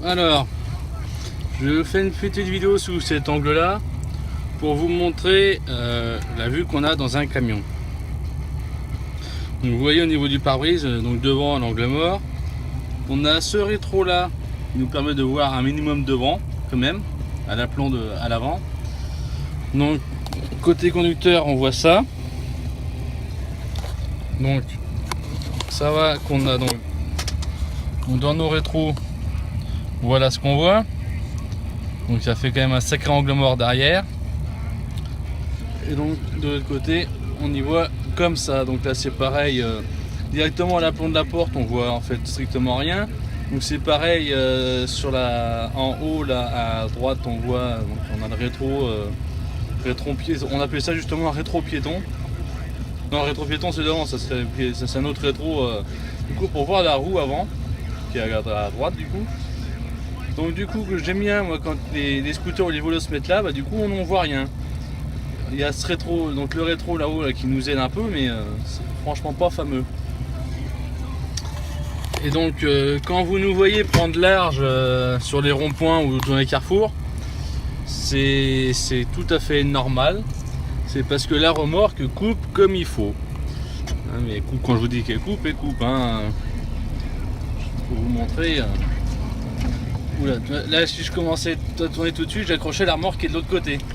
Alors, je fais une petite vidéo sous cet angle-là pour vous montrer la vue qu'on a dans un camion. Donc, vous voyez au niveau du pare-brise, donc devant à l'angle mort, on a ce rétro-là qui nous permet de voir un minimum de vent quand même à l'aplomb à l'avant. Donc côté conducteur, on voit ça. Donc ça va qu'on a donc dans nos rétros. Voilà ce qu'on voit. Donc ça fait quand même un sacré angle mort derrière. Et donc de l'autre côté, on y voit comme ça. Donc là c'est pareil, directement à l'aplomb de la porte, on voit en fait strictement rien. Donc c'est pareil en haut là à droite, on voit donc on a le rétro piéton. On appelle ça justement un rétro piéton. Non, rétro piéton c'est devant, ça c'est un autre rétro. Du coup pour voir la roue avant qui est à droite du coup. Donc du coup que j'aime bien moi quand les scooters ou les vélos se mettent là, bah du coup on n'en voit rien. Il y a ce rétro, donc le rétro là-haut là, qui nous aide un peu, mais c'est franchement pas fameux. Et donc quand vous nous voyez prendre large sur les ronds-points ou dans les carrefours, c'est tout à fait normal. C'est parce que la remorque coupe comme il faut. Hein, mais coupe, quand je vous dis qu'elle coupe, elle coupe. Hein. Pour vous montrer. Oula, là si je commençais à tourner tout de suite, j'accrochais la remorque qui est de l'autre côté. Donc,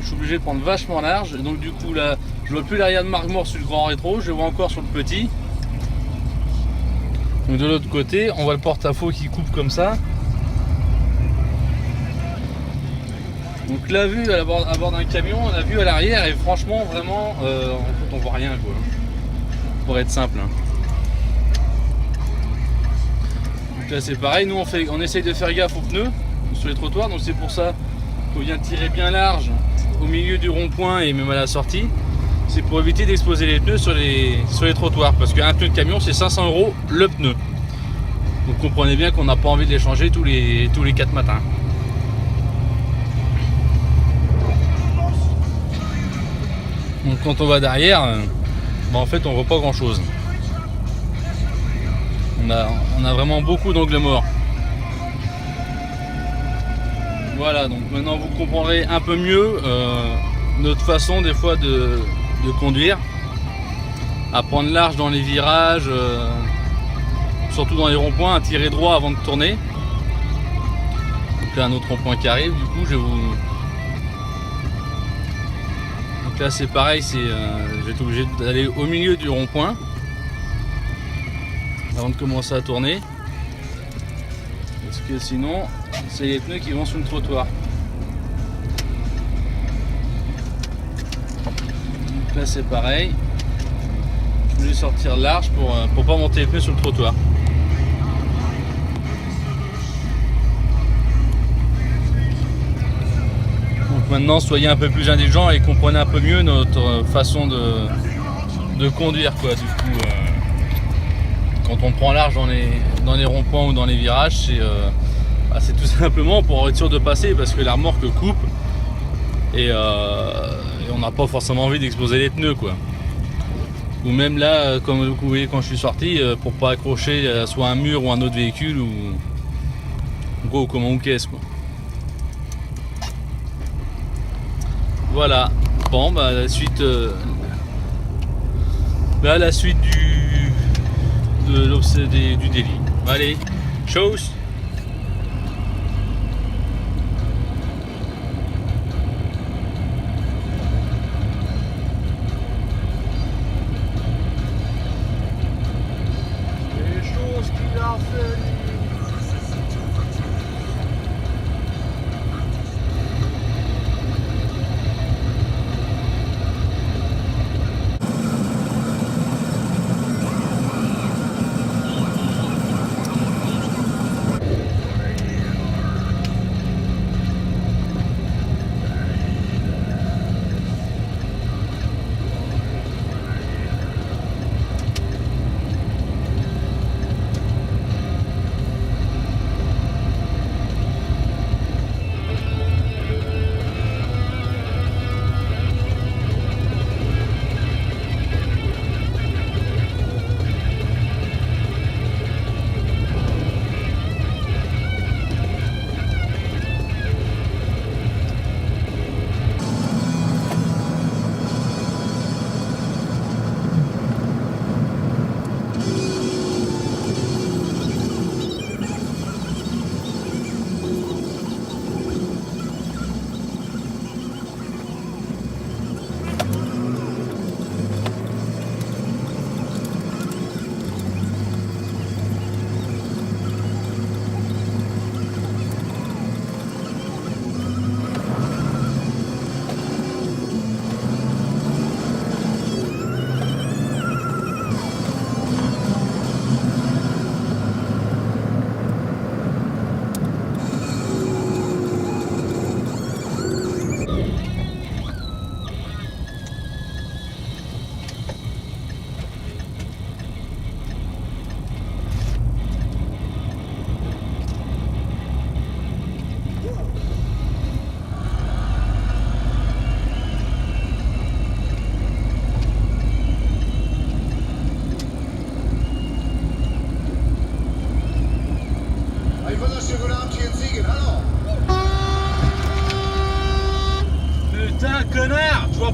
je suis obligé de prendre vachement large. Donc du coup là, je vois plus l'arrière de ma remorque sur le grand rétro, je vois encore sur le petit. Donc de l'autre côté, on voit le porte-à-faux qui coupe comme ça. Donc la vue à bord d'un camion, la vue à l'arrière est franchement vraiment, en fait on voit rien quoi. Pour être simple. Hein. Donc là c'est pareil, nous on essaye de faire gaffe aux pneus sur les trottoirs, donc c'est pour ça qu'on vient tirer bien large au milieu du rond-point et même à la sortie. C'est pour éviter d'exposer les pneus sur les trottoirs, parce qu'un pneu de camion c'est 500 € le pneu. Donc comprenez bien qu'on n'a pas envie de les changer tous les 4 matins. Donc quand on va derrière, en fait on voit pas grand chose. On a vraiment beaucoup d'angles morts. Voilà, donc maintenant vous comprendrez un peu mieux notre façon des fois de conduire, à prendre large dans les virages, surtout dans les ronds-points, à tirer droit avant de tourner. Donc là un autre rond-point qui arrive, du coup je vais vous... Donc là c'est pareil, je vais être obligé d'aller au milieu du rond-point avant de commencer à tourner, parce que sinon c'est les pneus qui vont sur le trottoir. Donc là c'est pareil, je vais sortir large pour pas monter les pneus sur le trottoir. Donc maintenant soyez un peu plus indulgents et comprenez un peu mieux notre façon de conduire quoi. Du coup quand on prend large dans les ronds-points ou dans les virages, c'est tout simplement pour être sûr de passer, parce que la remorque coupe et on n'a pas forcément envie d'exposer les pneus quoi. Ou même là, comme vous voyez quand je suis sorti, pour pas accrocher soit un mur ou un autre véhicule ou comment ou caisse quoi. Voilà. Bon bah la suite du délit. Allez, chose. Les choses qu'il a fait.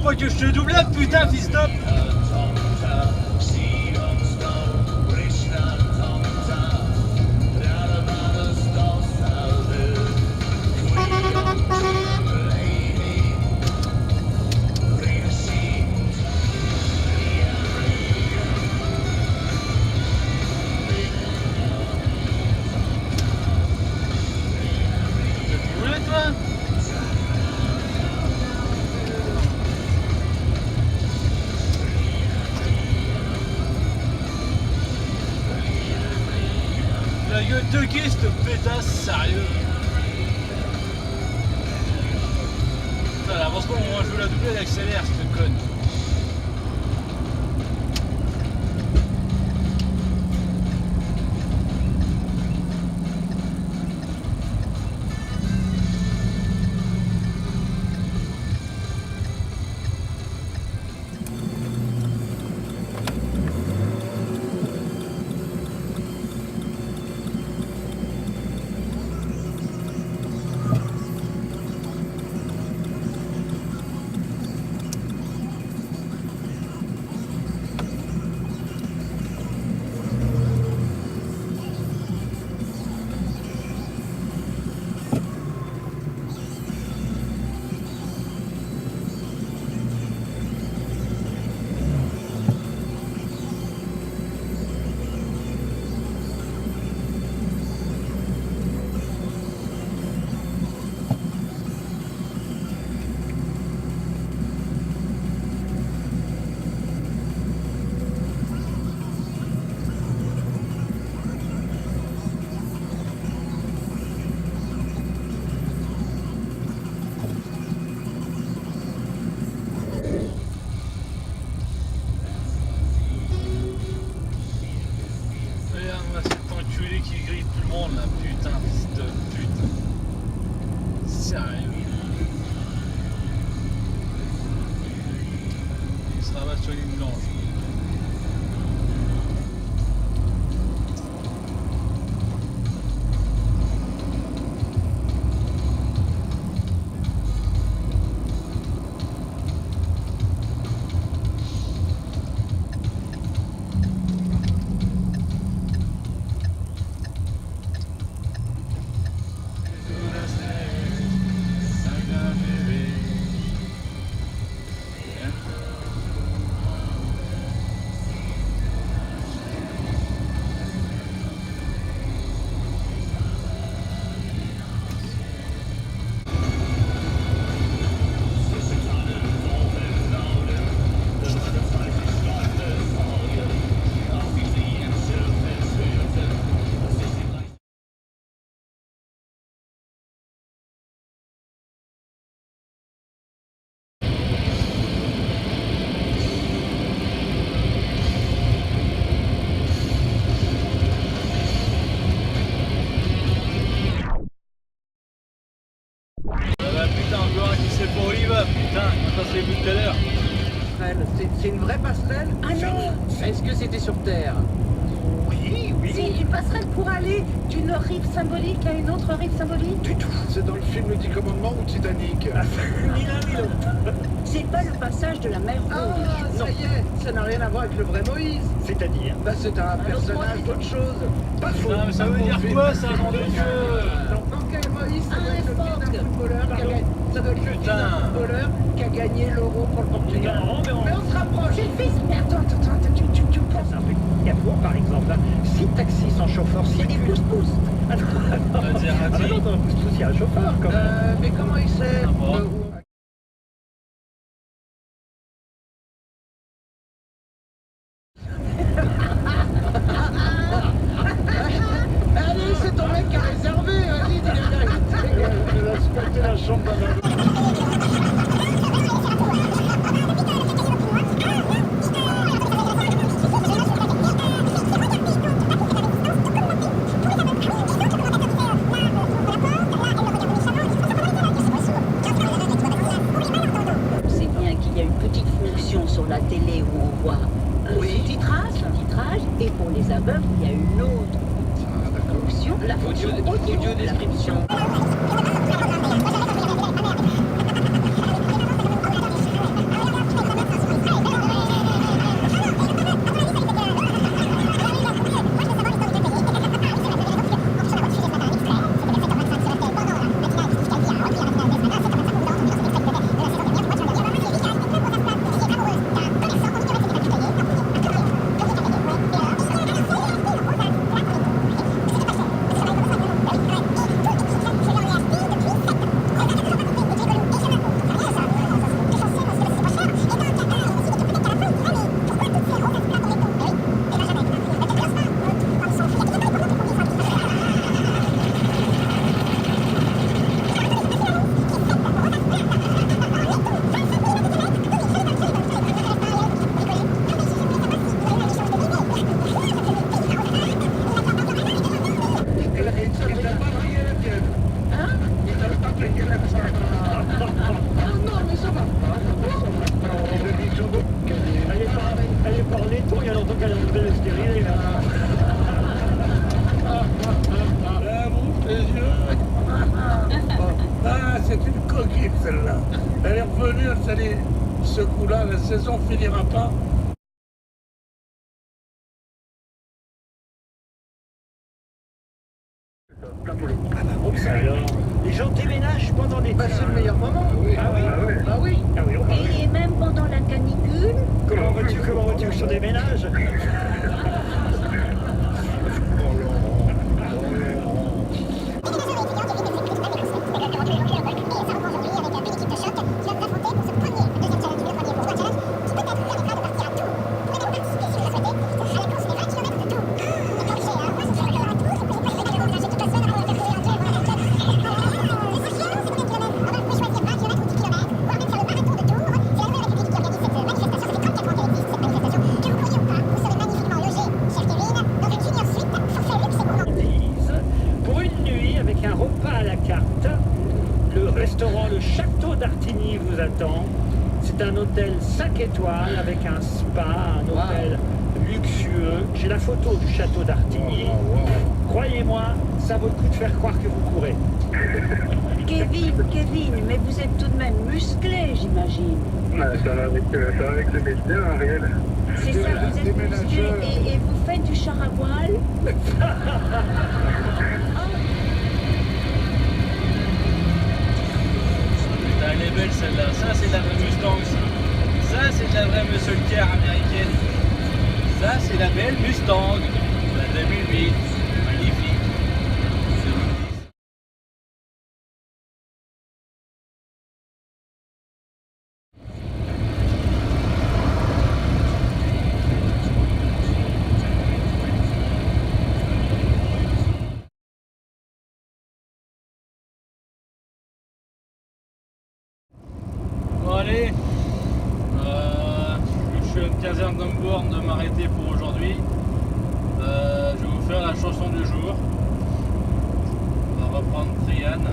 pas que je te double, putain, fils d'op. La gueule de qui cette pétasse, sérieux? Putain, là, avance pas, au moment où je veux la doubler, elle accélère, cette conne. Qui grille tout le monde là, putain, fils de putain. Sérieux. Il se rabat sur une blanche. Tout à l'heure. C'est une vraie passerelle? Ah non! Est-ce que c'était sur Terre? Oui, oui. C'est une passerelle pour aller d'une rive symbolique à une autre rive symbolique? Du tout. C'est dans le film Le 10 Commandements ou Titanic? Ni l'un ni l'autre. C'est pas le passage de la mer Rouge. Ah, ça y est, ça n'a rien à voir avec le vrai Moïse. C'est-à-dire? Bah, c'est un personnage d'autre chose. Pas faux. Non, mais ça veut dire quoi, ça, nom de Dieu? Donc, Moïse, ça doit être le fils d'un footballeur qui a gagné. Ça doit être le fils d'un footballeur qui a gagné l'Euro pour le Portugal. Non, mais on se rapproche. C'est le fils. Mais attends, tu penses un truc. Il y a pour, par exemple, hein, si taxi sans chauffeur, s'il y a des pouces-pouces. Ah non, dans le pouce-pouce, il y a un chauffeur, quand même. Mais comment il sait? Allez, c'est ton mec qui a réservé, dis la vérité. Il a squatté la chambre d'un C'est bien qu'il y a une petite fonction sur la télé où on voit un sous-titrage, et pour les aveugles, il y a une autre fonction, la fonction audio description. l'impression qu'elle a une belle stérilée là. Elle bouge les yeux. Ah, c'est une coquille celle-là. Elle est revenue, elle s'est dit, ce coup-là, la saison finira pas. Alors, les gens déménagent pendant l'été. Bah, c'est le meilleur moment. Ah oui. Bah oui. Ah oui, on parle. Et même pendant la canicule, Comment veux-tu que je déménage? Pour une nuit avec un repas à la carte, le restaurant Le Château d'Artigny vous attend. C'est un hôtel 5 étoiles avec un spa, un hôtel luxueux. J'ai la photo du Château d'Artigny. Croyez-moi, ça vaut le coup de faire croire que vous courez. Kevin, mais vous êtes tout de même musclé, j'imagine. Ça va avec le médecin, Ariel. C'est ça, vous êtes musclé et vous faites du char à voile. Putain, elle est belle celle-là. Ça, c'est de la vraie Mustang, ça. Ça, c'est de la vraie muscle car américaine. Ça, c'est la belle Mustang. La 2008. Magnifique. Bon, allez. Je suis à une quinzaine d'hommes de m'arrêter pour aujourd'hui. Je vais vous faire la chanson du jour. On va reprendre Triane.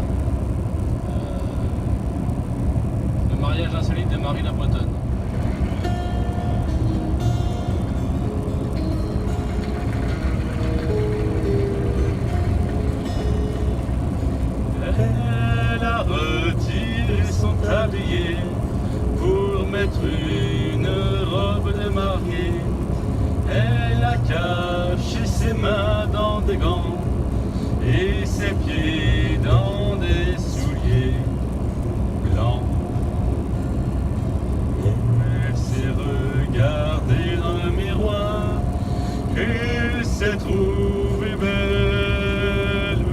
Le mariage insolite de Marie la Bretonne. Elle a retiré son tablier pour mettre une robe de mariée. Elle a caché ses mains dans des gants et ses pieds dans des souliers blancs. Elle s'est regardée dans le miroir, elle s'est trouvée belle.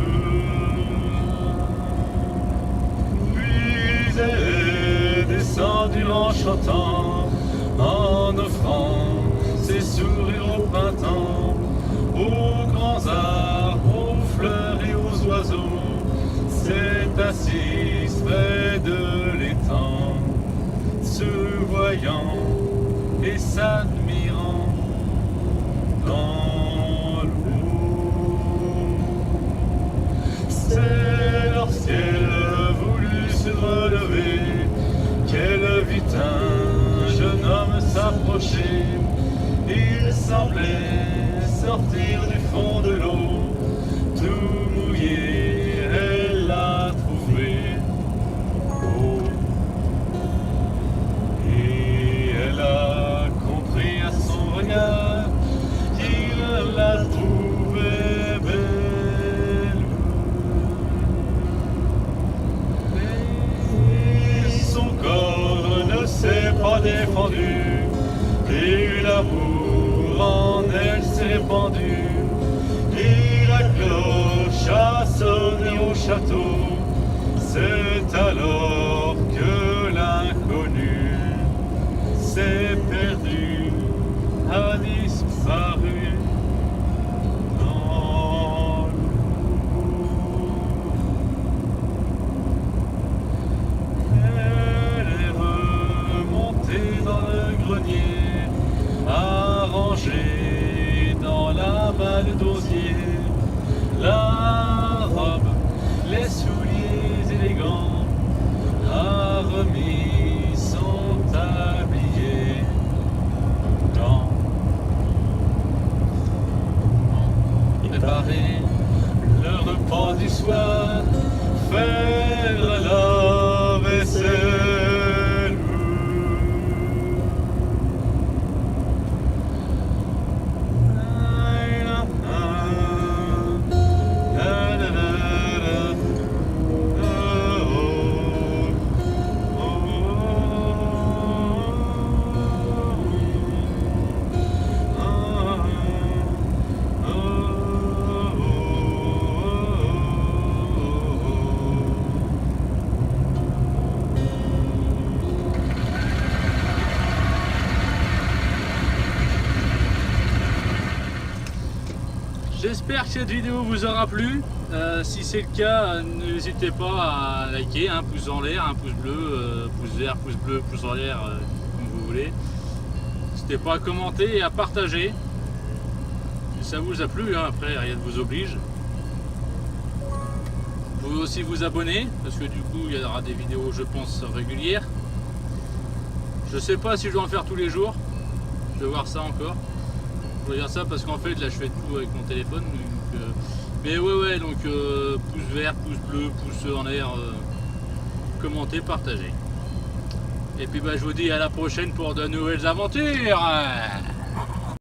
Puis elle est descendue en chantant, en offrant ses sourires au printemps, aux grands arbres, aux fleurs et aux oiseaux. S'est assise près de l'étang, se voyant et s'admirant dans l'eau. C'est lorsqu'elle voulut se relever qu'elle vit un jeune homme s'approcher. Il semblait sortir du fond de l'eau, tout mouillé, elle l'a trouvé beau. Et elle a compris à son regard qu'il la trouvait belle. Et son corps ne s'est pas défendu, et l'amour en elle s'est répandu. Et la cloche a sonné au château. C'est alors que l'inconnu s'est perdu, a disparu dans l'eau. Elle est remontée dans le grenier, arrangée dans la malle d'osier, la robe, les souliers élégants, a remis son tablier dans mardi soir, faire la vaisselle. J'espère que cette vidéo vous aura plu. Si c'est le cas, n'hésitez pas à liker, un pouce en l'air, un pouce bleu, pouce vert, pouce bleu, pouce en l'air, comme vous voulez. N'hésitez pas à commenter et à partager. Si ça vous a plu, hein, après rien ne vous oblige. Vous pouvez aussi vous abonner, parce que du coup il y aura des vidéos, je pense, régulières. Je sais pas si je dois en faire tous les jours. Je vais voir ça encore. Je vais dire ça parce qu'en fait là je fais tout avec mon téléphone. Donc, mais ouais, donc pouce vert, pouce bleu, pouce en l'air, commentez, partagez. Et puis bah, je vous dis à la prochaine pour de nouvelles aventures.